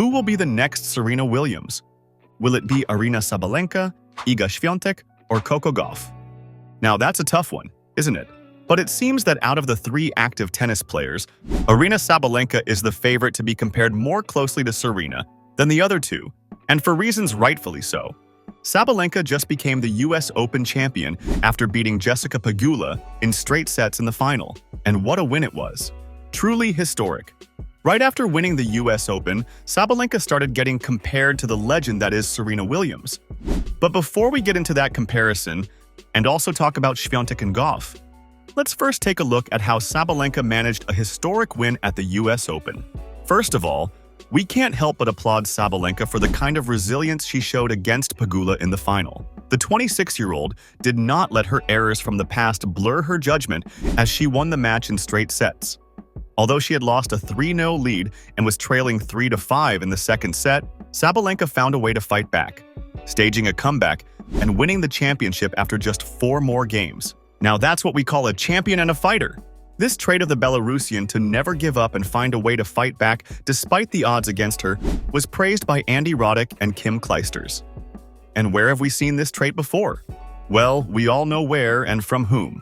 Who will be the next Serena Williams? Will it be Aryna Sabalenka, Iga Swiatek, or Coco Gauff? Now that's a tough one, isn't it? But it seems that out of the three active tennis players, Aryna Sabalenka is the favorite to be compared more closely to Serena than the other two, and for reasons rightfully so. Sabalenka just became the US Open champion after beating Jessica Pegula in straight sets in the final, and what a win it was. Truly historic. Right after winning the US Open, Sabalenka started getting compared to the legend that is Serena Williams. But before we get into that comparison, and also talk about Swiatek and Gauff, let's first take a look at how Sabalenka managed a historic win at the US Open. First of all, we can't help but applaud Sabalenka for the kind of resilience she showed against Pegula in the final. The 26-year-old did not let her errors from the past blur her judgment as she won the match in straight sets. Although she had lost a 3-0 lead and was trailing 3-5 in the second set, Sabalenka found a way to fight back, staging a comeback and winning the championship after just 4 more games. Now that's what we call a champion and a fighter. This trait of the Belarusian to never give up and find a way to fight back despite the odds against her was praised by Andy Roddick and Kim Clijsters. And where have we seen this trait before? Well, we all know where and from whom.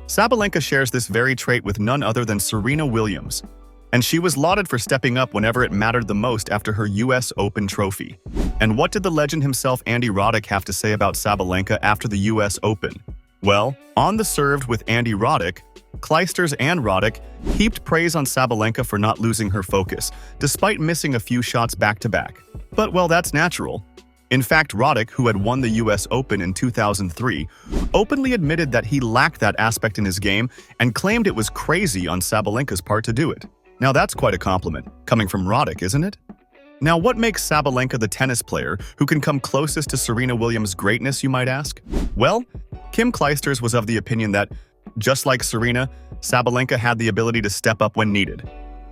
Sabalenka shares this very trait with none other than Serena Williams, and she was lauded for stepping up whenever it mattered the most after her US Open trophy. And what did the legend himself Andy Roddick have to say about Sabalenka after the US Open? Well, on the Served with Andy Roddick, Clijsters and Roddick heaped praise on Sabalenka for not losing her focus, despite missing a few shots back-to-back. But well, that's natural. In fact, Roddick, who had won the US Open in 2003, openly admitted that he lacked that aspect in his game and claimed it was crazy on Sabalenka's part to do it. Now that's quite a compliment, coming from Roddick, isn't it? Now what makes Sabalenka the tennis player who can come closest to Serena Williams' greatness, you might ask? Well, Kim Clijsters was of the opinion that, just like Serena, Sabalenka had the ability to step up when needed.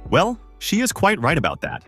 Well, she is quite right about that.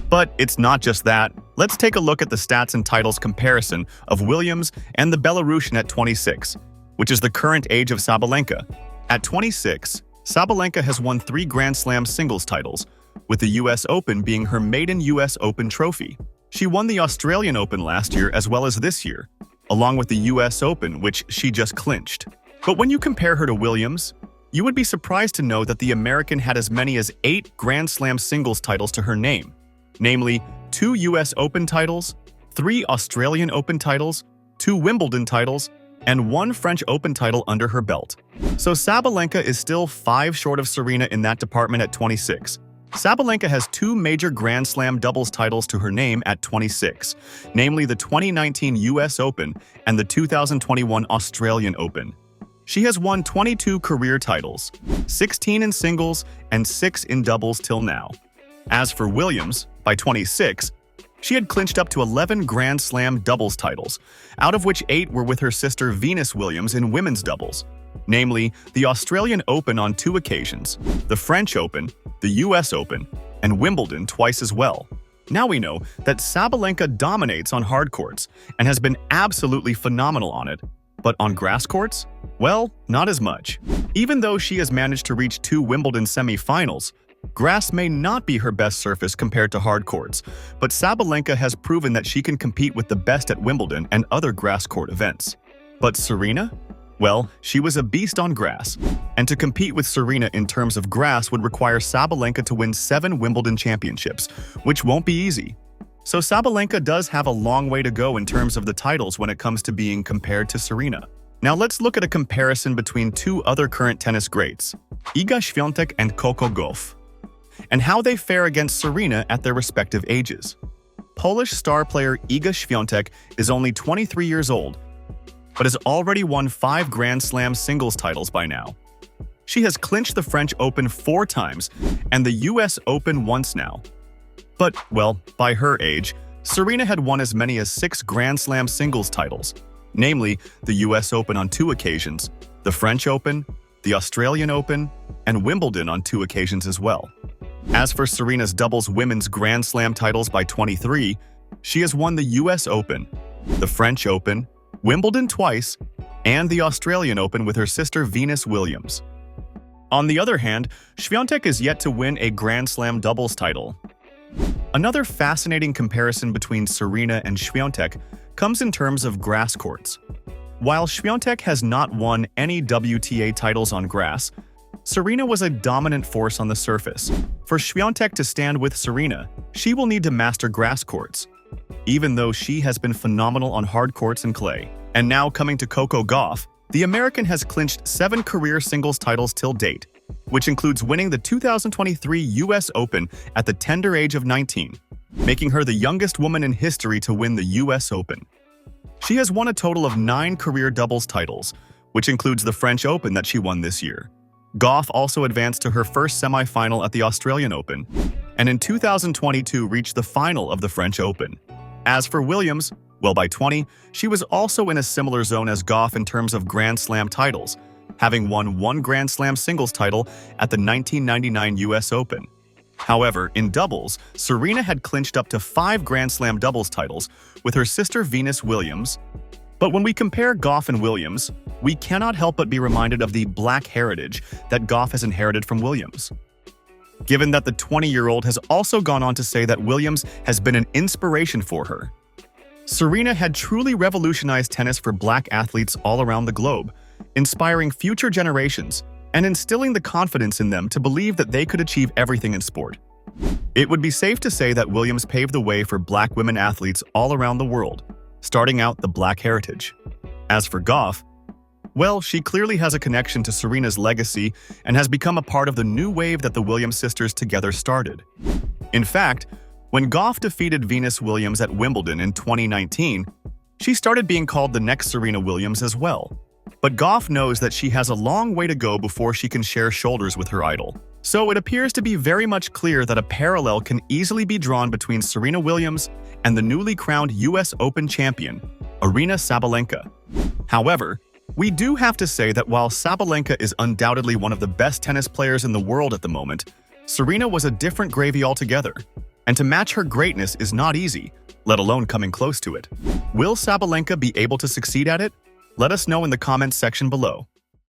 But it's not just that. Let's take a look at the stats and titles comparison of Williams and the Belarusian at 26, which is the current age of Sabalenka. At 26, Sabalenka has won 3 Grand Slam singles titles, with the US Open being her maiden US Open trophy. She won the Australian Open last year as well as this year, along with the US Open, which she just clinched. But when you compare her to Williams, you would be surprised to know that the American had as many as 8 Grand Slam singles titles to her name, namely 2 US Open titles, 3 Australian Open titles, 2 Wimbledon titles, and 1 French Open title under her belt. So Sabalenka is still 5 short of Serena in that department at 26. Sabalenka has 2 major Grand Slam doubles titles to her name at 26, namely the 2019 US Open and the 2021 Australian Open. She has won 22 career titles, 16 in singles and 6 in doubles till now. As for Williams, by 26, she had clinched up to 11 Grand Slam doubles titles, out of which 8 were with her sister Venus Williams in women's doubles, namely the Australian Open on 2 occasions, the French Open, the US Open, and Wimbledon twice as well. Now we know that Sabalenka dominates on hard courts and has been absolutely phenomenal on it. But on grass courts? Well, not as much. Even though she has managed to reach 2 Wimbledon semi-finals, grass may not be her best surface compared to hard courts, but Sabalenka has proven that she can compete with the best at Wimbledon and other grass court events. But Serena? Well, she was a beast on grass, and to compete with Serena in terms of grass would require Sabalenka to win 7 Wimbledon championships, which won't be easy. So Sabalenka does have a long way to go in terms of the titles when it comes to being compared to Serena. Now let's look at a comparison between 2 other current tennis greats, Iga Swiatek and Coco Gauff, and how they fare against Serena at their respective ages. Polish star player Iga Swiatek is only 23 years old, but has already won 5 Grand Slam singles titles by now. She has clinched the French Open 4 times and the US Open once now. But, well, by her age, Serena had won as many as 6 Grand Slam singles titles, namely the US Open on 2 occasions, the French Open, the Australian Open, and Wimbledon on 2 occasions as well. As for Serena's doubles women's Grand Slam titles by 23, she has won the US Open, the French Open, Wimbledon twice, and the Australian Open with her sister Venus Williams. On the other hand, Swiatek is yet to win a Grand Slam doubles title. Another fascinating comparison between Serena and Swiatek comes in terms of grass courts. While Swiatek has not won any WTA titles on grass, Serena was a dominant force on the surface. For Swiatek to stand with Serena, she will need to master grass courts, even though she has been phenomenal on hard courts and clay. And now coming to Coco Gauff, the American has clinched 7 career singles titles till date, which includes winning the 2023 US Open at the tender age of 19, making her the youngest woman in history to win the US Open. She has won a total of 9 career doubles titles, which includes the French Open that she won this year. Gauff also advanced to her first semi-final at the Australian Open, and in 2022 reached the final of the French Open. As for Williams, well, by 20, she was also in a similar zone as Gauff in terms of Grand Slam titles, having won 1 Grand Slam singles title at the 1999 US Open. However, in doubles, Serena had clinched up to 5 Grand Slam doubles titles with her sister Venus Williams. But when we compare Gauff and Williams, we cannot help but be reminded of the black heritage that Gauff has inherited from Williams. Given that the 20-year-old has also gone on to say that Williams has been an inspiration for her. Serena had truly revolutionized tennis for black athletes all around the globe, inspiring future generations and instilling the confidence in them to believe that they could achieve everything in sport. It would be safe to say that Williams paved the way for black women athletes all around the world, starting out the black heritage. As for Gauff, well, she clearly has a connection to Serena's legacy and has become a part of the new wave that the Williams sisters together started. In fact, when Gauff defeated Venus Williams at Wimbledon in 2019, she started being called the next Serena Williams as well. But Gauff knows that she has a long way to go before she can share shoulders with her idol. So it appears to be very much clear that a parallel can easily be drawn between Serena Williams and the newly crowned US Open champion, Aryna Sabalenka. However, we do have to say that while Sabalenka is undoubtedly one of the best tennis players in the world at the moment, Serena was a different gravy altogether. And to match her greatness is not easy, let alone coming close to it. Will Sabalenka be able to succeed at it? Let us know in the comments section below.